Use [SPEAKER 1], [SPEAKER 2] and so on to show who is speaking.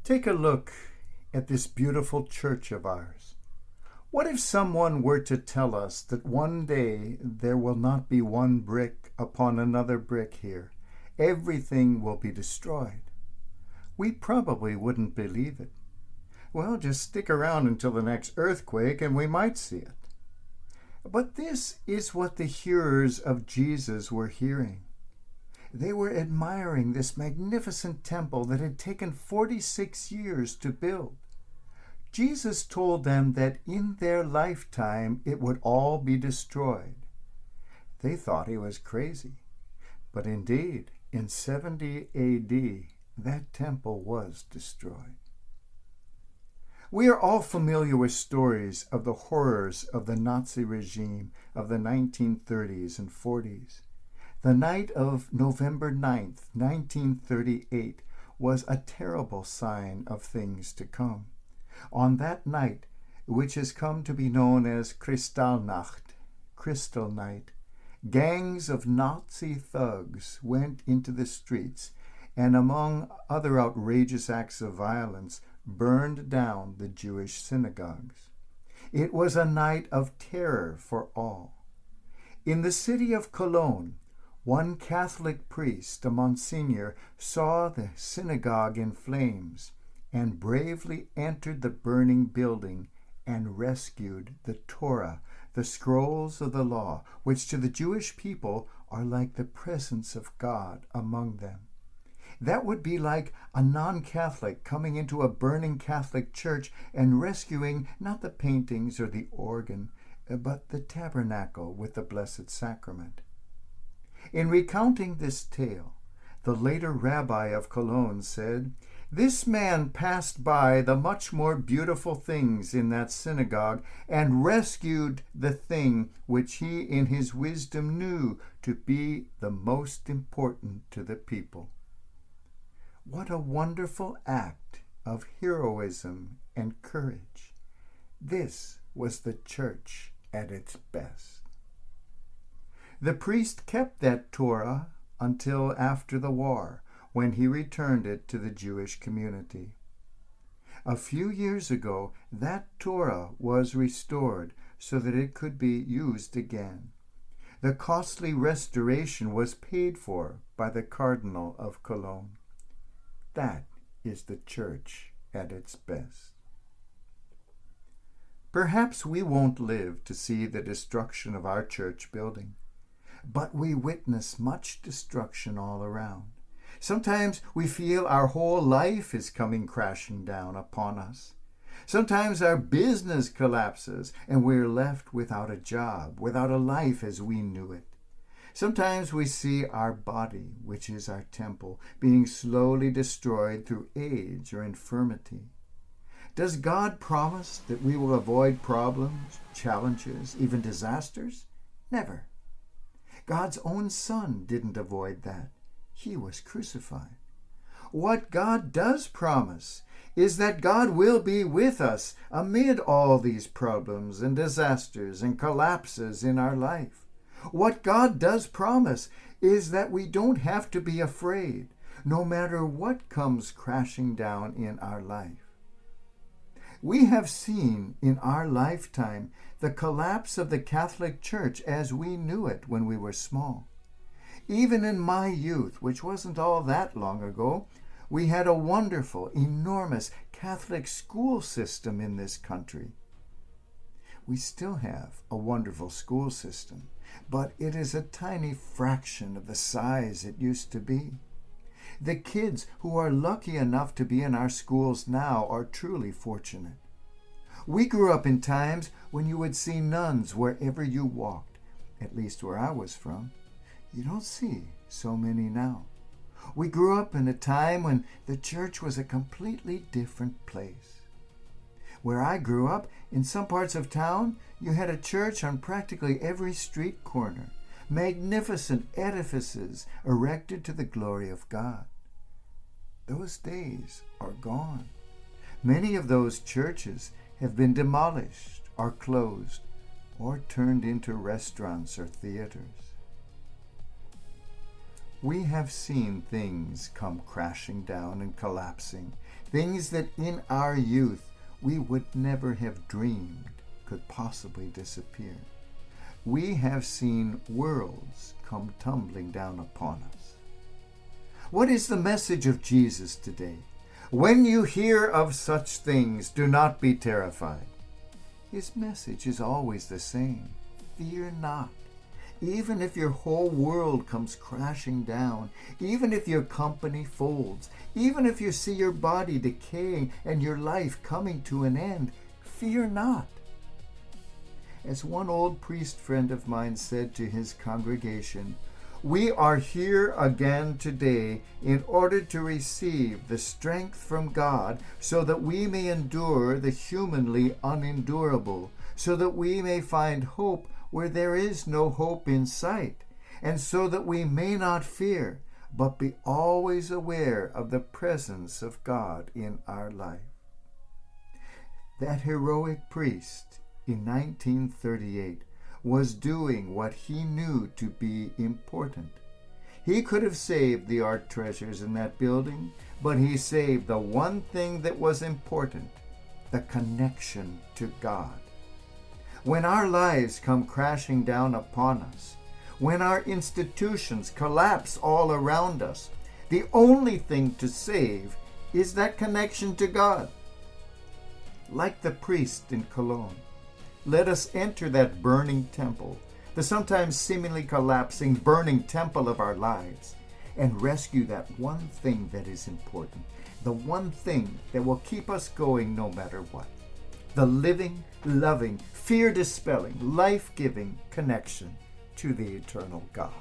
[SPEAKER 1] Take a look at this beautiful church of ours. What if someone were to tell us that one day there will not be one brick upon another brick here? Everything will be destroyed. We probably wouldn't believe it. Well, just stick around until the next earthquake and we might see it. But this is what the hearers of Jesus were hearing. They were admiring this magnificent temple that had taken 46 years to build. Jesus told them that in their lifetime it would all be destroyed. They thought he was crazy. But indeed, in 70 AD, that temple was destroyed. We are all familiar with stories of the horrors of the Nazi regime of the 1930s and 40s. The night of November 9th, 1938, was a terrible sign of things to come. On that night, which has come to be known as Kristallnacht, Crystal Night, gangs of Nazi thugs went into the streets and, among other outrageous acts of violence, burned down the Jewish synagogues. It was a night of terror for all. In the city of Cologne, one Catholic priest, a Monsignor, saw the synagogue in flames and bravely entered the burning building and rescued the Torah, the scrolls of the law, which to the Jewish people are like the presence of God among them. That would be like a non-Catholic coming into a burning Catholic church and rescuing not the paintings or the organ, but the tabernacle with the Blessed Sacrament. In recounting this tale, the later rabbi of Cologne said, "This man passed by the much more beautiful things in that synagogue and rescued the thing which he in his wisdom knew to be the most important to the people." What a wonderful act of heroism and courage. This was the church at its best. The priest kept that Torah until after the war, when he returned it to the Jewish community. A few years ago, that Torah was restored so that it could be used again. The costly restoration was paid for by the Cardinal of Cologne. That is the church at its best. Perhaps we won't live to see the destruction of our church building, but we witness much destruction all around. Sometimes we feel our whole life is coming crashing down upon us. Sometimes our business collapses and we're left without a job, without a life as we knew it. Sometimes we see our body, which is our temple, being slowly destroyed through age or infirmity. Does God promise that we will avoid problems, challenges, even disasters? Never. God's own Son didn't avoid that. He was crucified. What God does promise is that God will be with us amid all these problems and disasters and collapses in our life. What God does promise is that we don't have to be afraid, no matter what comes crashing down in our life. We have seen in our lifetime the collapse of the Catholic Church as we knew it when we were small. Even in my youth, which wasn't all that long ago, we had a wonderful, enormous Catholic school system in this country. We still have a wonderful school system, but it is a tiny fraction of the size it used to be. The kids who are lucky enough to be in our schools now are truly fortunate. We grew up in times when you would see nuns wherever you walked, at least where I was from. You don't see so many now. We grew up in a time when the church was a completely different place. Where I grew up, in some parts of town, you had a church on practically every street corner, magnificent edifices erected to the glory of God. Those days are gone. Many of those churches have been demolished or closed or turned into restaurants or theaters. We have seen things come crashing down and collapsing, things that in our youth we would never have dreamed could possibly disappear. We have seen worlds come tumbling down upon us. What is the message of Jesus today? When you hear of such things, do not be terrified. His message is always the same. Fear not. Even if your whole world comes crashing down, even if your company folds, even if you see your body decaying and your life coming to an end, fear not. As one old priest friend of mine said to his congregation, we are here again today in order to receive the strength from God so that we may endure the humanly unendurable, so that we may find hope where there is no hope in sight, and so that we may not fear, but be always aware of the presence of God in our life. That heroic priest in 1938 was doing what he knew to be important. He could have saved the art treasures in that building, but he saved the one thing that was important, the connection to God. When our lives come crashing down upon us, when our institutions collapse all around us, the only thing to save is that connection to God. Like the priest in Cologne, let us enter that burning temple, the sometimes seemingly collapsing, burning temple of our lives, and rescue that one thing that is important, the one thing that will keep us going no matter what. The living, loving, fear-dispelling, life-giving connection to the eternal God.